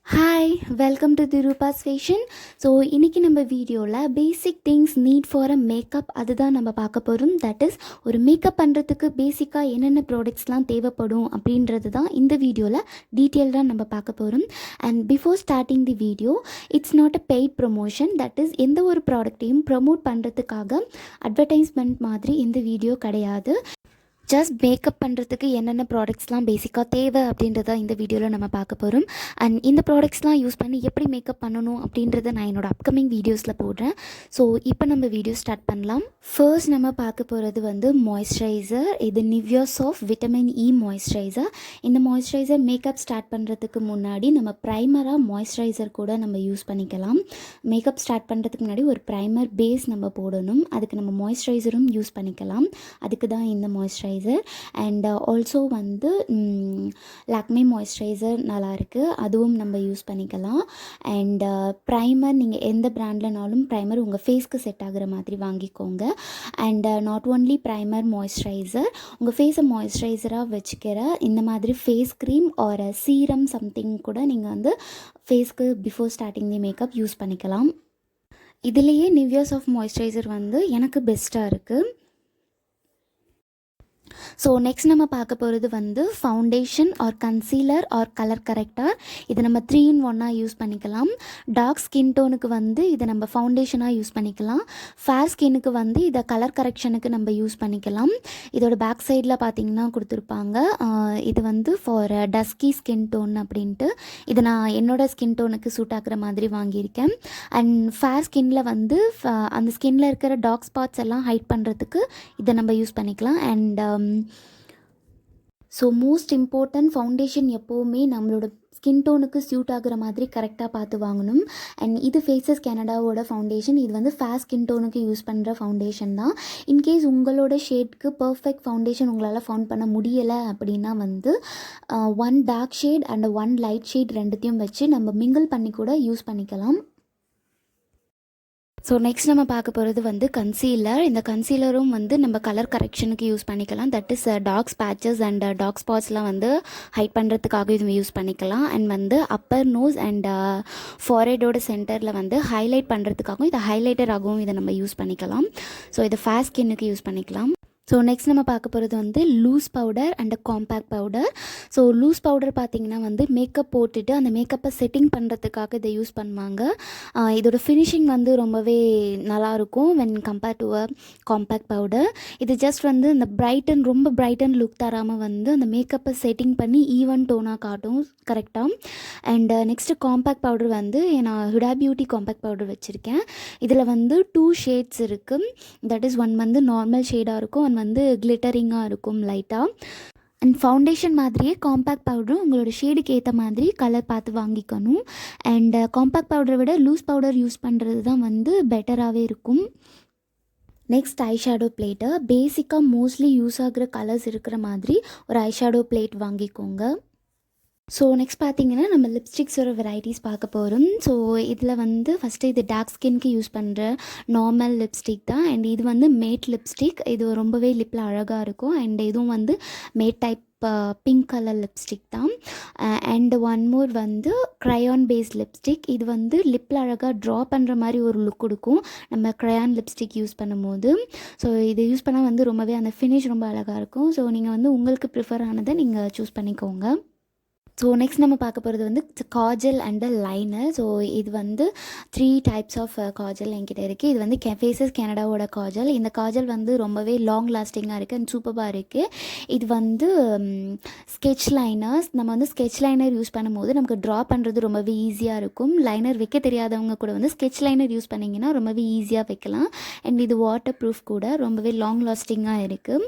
Hi, welcome to திருபாஸ் fashion. So இன்றைக்கி நம்ம வீடியோவில் basic things need for a makeup அதுதான் நம்ம பார்க்க போகிறோம். தட் இஸ் ஒரு மேக்கப் பண்ணுறதுக்கு பேசிக்காக என்னென்ன ப்ராடக்ட்ஸ்லாம் தேவைப்படும் அப்படின்றது தான் இந்த வீடியோவில் டீட்டெயில்டாக நம்ம பார்க்க போகிறோம். And before starting the video, it's not a paid promotion. That is எந்த ஒரு ப்ராடக்ட்டையும் ப்ரமோட் பண்ணுறதுக்காக அட்வர்டைஸ்மெண்ட் மாதிரி இந்த வீடியோ கிடையாது. ஜஸ்ட் மேக்கப் பண்ணுறதுக்கு என்னென்ன ப்ராடக்ட்ஸ்லாம் பேசிக்காக தேவை அப்படின்றத இந்த வீடியோவில் நம்ம பார்க்க போகிறோம். அண்ட் இந்த ப்ராடக்ட்ஸ்லாம் யூஸ் பண்ணி எப்படி மேக்கப் பண்ணணும் அப்படின்றத நான் என்னோடய அப்கமிங் வீடியோஸில் போடுறேன். ஸோ இப்போ நம்ம வீடியோ ஸ்டார்ட் பண்ணலாம். ஃபர்ஸ்ட் நம்ம பார்க்க போகிறது வந்து மாய்ஸ்சரைசர். இது Nivea soft vitamin E moisturiser. இந்த மாய்ஸ்சரைசர் மேக்கப் ஸ்டார்ட் பண்ணுறதுக்கு முன்னாடி நம்ம ப்ரைமராக மாய்ஸ்சரைசர் கூட நம்ம யூஸ் பண்ணிக்கலாம். மேக்கப் ஸ்டார்ட் பண்ணுறதுக்கு முன்னாடி ஒரு ப்ரைமர் பேஸ் நம்ம போடணும். அதுக்கு நம்ம மாய்ஸ்சரைசரும் யூஸ் பண்ணிக்கலாம். அதுக்கு தான் இந்த மாய்ஸ்சரைசர். அண்ட் ஆல்சோ வந்து லாக்மே மாய்ஸ்சரைசர் நல்லாயிருக்கு, அதுவும் நம்ம யூஸ் பண்ணிக்கலாம். அண்ட் ப்ரைமர் நீங்கள் எந்த பிராண்ட்லனாலும் ப்ரைமர் உங்கள் ஃபேஸ்க்கு செட் ஆகிற மாதிரி வாங்கிக்கோங்க. And not only primer moisturizer, உங்கள் ஃபேஸை மாய்ஸ்சரைசராக வச்சுக்கிற இந்த மாதிரி face cream or serum something கூட நீங்கள் வந்து ஃபேஸ்க்கு before starting the makeup use பண்ணிக்கலாம். இதுலேயே நிவ்யா சாஃப்ட் மாய்ஸ்சரைசர் வந்து எனக்கு பெஸ்ட்டாக இருக்குது. ஸோ நெக்ஸ்ட் நம்ம பார்க்க போகிறது வந்து foundation or concealer or colour corrector. இதை நம்ம 3-in-1 யூஸ் பண்ணிக்கலாம். டார்க் ஸ்கின் டோனுக்கு வந்து இதை நம்ம ஃபவுண்டேஷனாக யூஸ் பண்ணிக்கலாம். ஃபேர் ஸ்கின்னுக்கு வந்து இதை கலர் கரெக்ஷனுக்கு நம்ம யூஸ் பண்ணிக்கலாம். இதோட பேக் சைடில் பார்த்திங்கன்னா கொடுத்துருப்பாங்க, இது வந்து ஃபார் டஸ்கி ஸ்கின் டோன் அப்படின்ட்டு. இதை நான் என்னோடய ஸ்கின் டோனுக்கு சூட் ஆகிற மாதிரி வாங்கியிருக்கேன். அண்ட் ஃபேர் ஸ்கின்னில் வந்து அந்த ஸ்கின்னில் இருக்கிற டார்க் ஸ்பாட்ஸ் எல்லாம் ஹைட் பண்ணுறதுக்கு இதை நம்ம யூஸ் பண்ணிக்கலாம். And so most important, foundation எப்போவுமே நம்மளோட ஸ்கின் டோனுக்கு சூட் ஆகிற மாதிரி கரெக்டாக பார்த்து வாங்கணும். அண்ட் இது ஃபேஸஸ் கனடாவோட ஃபவுண்டேஷன். இது வந்து ஃபேர் ஸ்கின் டோனுக்கு யூஸ் பண்ணுற ஃபவுண்டேஷன் தான். இன்கேஸ் உங்களோட ஷேட்க்கு பர்ஃபெக்ட் ஃபவுண்டேஷன் உங்களால் ஃபவுண்ட் பண்ண முடியலை அப்படின்னா வந்து 1 dark shade and 1 light shade ரெண்டுத்தையும் வச்சு நம்ம மிங்கிள் பண்ணி கூட யூஸ் பண்ணிக்கலாம். ஸோ நெக்ஸ்ட் நம்ம பார்க்க போகிறது வந்து கன்சீலர். இந்த கன்சீலரும் வந்து நம்ம கலர் கரெக்ஷனுக்கு யூஸ் பண்ணிக்கலாம். That is dark spaces and dark ஸ்பாட்ஸ்லாம் வந்து ஹைட் பண்ணுறதுக்காக இது யூஸ் பண்ணிக்கலாம். அண்ட் வந்து அப்பர் நோஸ் அண்ட் ஃபாரெடோட சென்டரில் வந்து ஹைலைட் பண்ணுறதுக்காகவும் இதை ஹைலைட்டராகவும் இதை நம்ம யூஸ் பண்ணிக்கலாம். ஸோ இதை ஃபேர் ஸ்கின்னுக்கு யூஸ் பண்ணிக்கலாம். ஸோ நெக்ஸ்ட் நம்ம பார்க்க போகிறது வந்து loose powder and compact powder. So loose powder பார்த்திங்கன்னா வந்து மேக்கப் போட்டுட்டு அந்த மேக்கப்பை செட்டிங் பண்ணுறதுக்காக இதை யூஸ் பண்ணுவாங்க. இதோட ஃபினிஷிங் வந்து ரொம்பவே நல்லாயிருக்கும் when compared to a compact powder. இது ஜஸ்ட் வந்து இந்த ரொம்ப பிரைட்டன் லுக் தராமல் வந்து அந்த மேக்கப்பை செட்டிங் பண்ணி ஈவன் டோனாக காட்டும் கரெக்டாக. அண்ட் நெக்ஸ்ட்டு காம்பேக்ட் பவுடர் வந்து நான் ஹுடா பியூட்டி காம்பேக்ட் பவுடர் வச்சுருக்கேன். இதில் வந்து 2 ஷேட்ஸ் இருக்குது. தட் இஸ் ஒன் வந்து நார்மல் ஷேடாக இருக்கும், வந்து கிளிட்டரிங்காக இருக்கும் லைட்டாக. அண்ட் ஃபவுண்டேஷன் மாதிரியே காம்பேக்ட் பவுடரும் உங்களோட ஷேடுக்கு ஏற்ற மாதிரி கலர் பார்த்து வாங்கிக்கணும். அண்ட் காம்பேக்ட் பவுடரை விட லூஸ் பவுடர் யூஸ் பண்ணுறது தான் வந்து பெட்டராகவே இருக்கும். Next eyeshadow plate. பேசிக்காக மோஸ்ட்லி யூஸ் ஆகிற கலர்ஸ் இருக்கிற மாதிரி ஒரு ஐஷேடோ பிளேட் வாங்கிக்கோங்க. ஸோ நெக்ஸ்ட் பார்த்திங்கன்னா நம்ம லிப்ஸ்டிக்ஸோட வெரைட்டிஸ் பார்க்க போகிறோம். ஸோ இதில் வந்து ஃபஸ்ட்டு இது டார்க் ஸ்கின்க்கு யூஸ் பண்ணுற நார்மல் லிப்ஸ்டிக் தான். அண்ட் இது வந்து மேட் லிப்ஸ்டிக். இது ரொம்பவே லிப்பில் அழகாக இருக்கும். அண்ட் இதுவும் வந்து matte type pink colour lipstick தான். அண்ட் ஒன் மோர் வந்து க்ரையான் பேஸ்ட் லிப்ஸ்டிக். இது வந்து லிப்பில் அழகாக ட்ரா பண்ணுற மாதிரி ஒரு லுக் கொடுக்கும் நம்ம க்ரையான் லிப்ஸ்டிக் யூஸ் பண்ணும்போது. ஸோ இது யூஸ் பண்ணால் வந்து ரொம்பவே அந்த ஃபினிஷ் ரொம்ப அழகாக இருக்கும். ஸோ நீங்கள் வந்து உங்களுக்கு ப்ரிஃபர் ஆனதை நீங்கள் சூஸ் பண்ணிக்கோங்க. ஸோ நெக்ஸ்ட் நம்ம பார்க்க போகிறது வந்து காஜல் அண்ட் லைனர். ஸோ இது வந்து 3 டைப்ஸ் ஆஃப் காஜல் என்கிட்ட இருக்குது. இது வந்து ஃபேஸஸ் கனடாவோட காஜல். இந்த காஜல் வந்து ரொம்பவே லாங் லாஸ்டிங்காக இருக்குது அண்ட் சூப்பராக இருக்குது. இது வந்து ஸ்கெட்ச் லைனர்ஸ். நம்ம வந்து ஸ்கெட்ச் லைனர் யூஸ் பண்ணும்போது நமக்கு ட்ரா பண்ணுறது ரொம்பவே ஈஸியாக இருக்கும். லைனர் வைக்க தெரியாதவங்க கூட வந்து ஸ்கெட்ச் லைனர் யூஸ் பண்ணிங்கன்னா ரொம்பவே ஈஸியாக வைக்கலாம். அண்ட் இது வாட்டர் ப்ரூஃப் கூட, ரொம்பவே லாங் லாஸ்டிங்காக இருக்குது.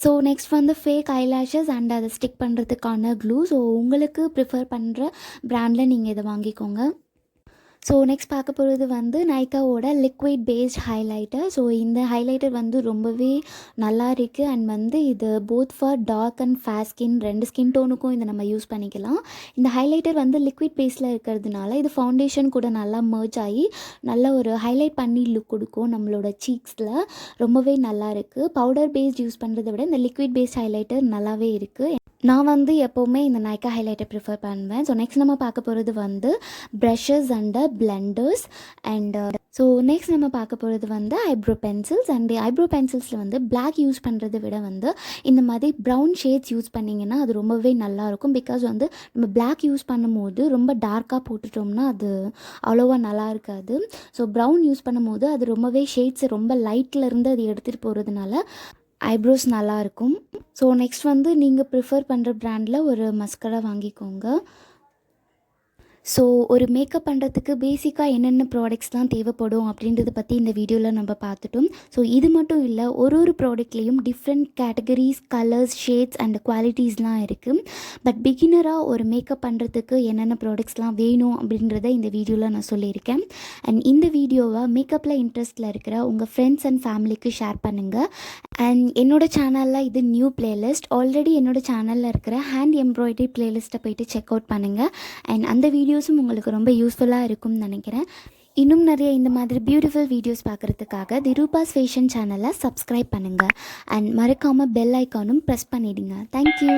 ஸோ நெக்ஸ்ட் வந்து ஃபேக் ஐலாஷஸ் அண்ட் அதை ஸ்டிக் பண்ணுறதுக்கான க்ளூ. ஸோ உங்களுக்கு ப்ரிஃபர் பண்ணுற ப்ராண்டில் நீங்கள் இதை வாங்கிக்கோங்க. ஸோ நெக்ஸ்ட் பார்க்க போகிறது வந்து நைக்காவோட லிக்விட் பேஸ்ட் ஹைலைட்டர். ஸோ இந்த ஹைலைட்டர் வந்து ரொம்பவே நல்லா இருக்குது அண்ட் வந்து இது both for dark and fair skin 2 skin டோனுக்கும் இதை நம்ம யூஸ் பண்ணிக்கலாம். இந்த ஹைலைட்டர் வந்து லிக்விட் பேஸில் இருக்கிறதுனால இது ஃபவுண்டேஷன் கூட நல்லா மர்ஜ் ஆகி நல்ல ஒரு ஹைலைட் பண்ணி லுக் கொடுக்கும் நம்மளோட சீக்ஸில். ரொம்பவே நல்லா இருக்குது. பவுடர் பேஸ்ட் யூஸ் பண்ணுறதை விட இந்த லிக்விட் பேஸ்ட் ஹைலைட்டர் நல்லாவே இருக்குது. நான் வந்து எப்போவுமே இந்த நைக்கா ஹைலைட்டர் ப்ரிஃபர் பண்ணுவேன். ஸோ நெக்ஸ்ட் நம்ம பார்க்க போகிறது வந்து brushes and blenders and so next நம்ம பார்க்க போகிறது வந்து ஐப்ரோ பென்சில்ஸ். அண்ட் ஐப்ரோ பென்சில்ஸில் வந்து பிளாக் யூஸ் பண்ணுறதை விட வந்து இந்த மாதிரி ப்ரௌன் ஷேட்ஸ் யூஸ் பண்ணிங்கன்னா அது ரொம்பவே நல்லாயிருக்கும். பிகாஸ் வந்து நம்ம பிளாக் யூஸ் பண்ணும்போது ரொம்ப டார்க்காக போட்டுட்டோம்னா அது அவ்வளோவா நல்லா இருக்காது. ஸோ ப்ரௌன் யூஸ் பண்ணும்போது அது ரொம்பவே ஷேட்ஸ் ரொம்ப லைட்லேருந்து அது எடுத்துகிட்டு போகிறதுனால ஐப்ரோஸ் நல்லாயிருக்கும். ஸோ நெக்ஸ்ட் வந்து நீங்கள் ப்ரிஃபர் பண்ணுற ப்ராண்டில் ஒரு மஸ்கரா வாங்கிக்கோங்க. ஸோ ஒரு மேக்கப் பண்ணுறதுக்கு பேசிக்காக என்னென்ன ப்ராடக்ட்ஸ்லாம் தேவைப்படும் அப்படின்றத பற்றி இந்த வீடியோவில் நம்ம பார்த்துட்டோம். ஸோ இது மட்டும் இல்லை, ஒரு ப்ராடக்ட்லேயும் different categories, colours, shades and குவாலிட்டிஸ்லாம் இருக்குது. பட் பிகினராக ஒரு மேக்கப் பண்ணுறதுக்கு என்னென்ன ப்ராடக்ட்ஸ்லாம் வேணும் அப்படின்றத இந்த வீடியோவில் நான் சொல்லியிருக்கேன். அண்ட் இந்த வீடியோவை மேக்கப்பில் இன்ட்ரெஸ்ட்டில் இருக்கிற உங்கள் ஃப்ரெண்ட்ஸ் அண்ட் ஃபேமிலிக்கு ஷேர் பண்ணுங்கள். அண்ட் என்னோடய சேனலில் இது நியூ பிளேலிஸ்ட். ஆல்ரெடி என்னோடய சேனலில் இருக்கிற ஹேண்ட் எம்ப்ராய்டரி பிளேலிஸ்ட்டை போய்ட்டு செக் அவுட் பண்ணுங்கள். அண்ட் அந்த வீடியோஸும் உங்களுக்கு ரொம்ப யூஸ்ஃபுல்லாக இருக்கும்னு நினைக்கிறேன். இன்னும் நிறைய இந்த மாதிரி பியூட்டிஃபுல் வீடியோஸ் பார்க்குறதுக்காக தி ரூபாஸ் ஃபேஷன் சேனலை சப்ஸ்கிரைப் பண்ணுங்கள். அண்ட் மறக்காமல் பெல் ஐக்கானும் ப்ரெஸ் பண்ணிவிடுங்க. தேங்க்யூ.